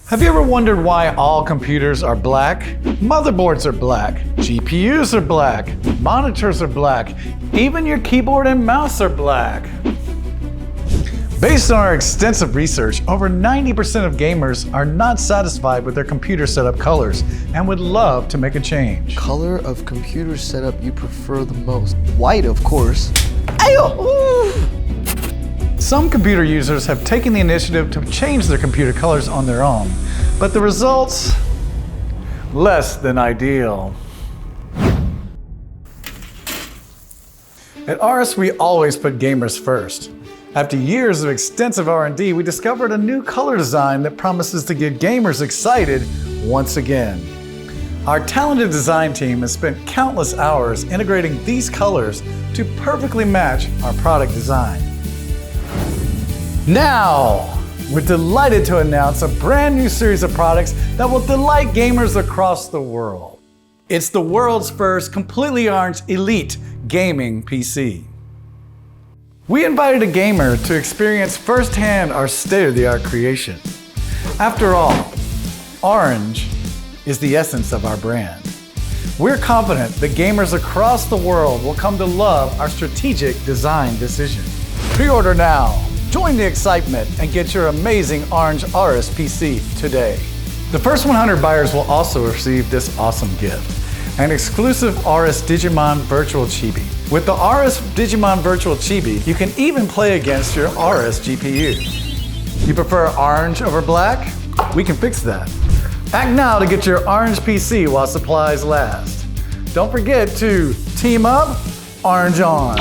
Have you ever wondered why all computers are black? Motherboards are black, GPUs are black, monitors are black, even your keyboard and mouse are black. Based on our extensive research, over 90% of gamers are not satisfied with their computer setup colors and would love to make a change. Color of computer setup you prefer the most? White, of course. Ayo! Ooh. Some computer users have taken the initiative to change their computer colors on their own, but the results, less than ideal. At AORUS, we always put gamers first. After years of extensive R&D, we discovered a new color design that promises to get gamers excited once again. Our talented design team has spent countless hours integrating these colors to perfectly match our product design. Now, we're delighted to announce a brand new series of products that will delight gamers across the world. It's the world's first completely orange elite gaming PC. We invited a gamer to experience firsthand our state-of-the-art creation. After all, orange is the essence of our brand. We're confident that gamers across the world will come to love our strategic design decision. Pre-order now. Join the excitement and get your amazing orange AORUS PC today. The first 100 buyers will also receive this awesome gift, an exclusive AORUS Digimon Virtual Chibi. With the AORUS Digimon Virtual Chibi, you can even play against your AORUS GPU. You prefer orange over black? We can fix that. Act now to get your orange PC while supplies last. Don't forget to team up, orange on.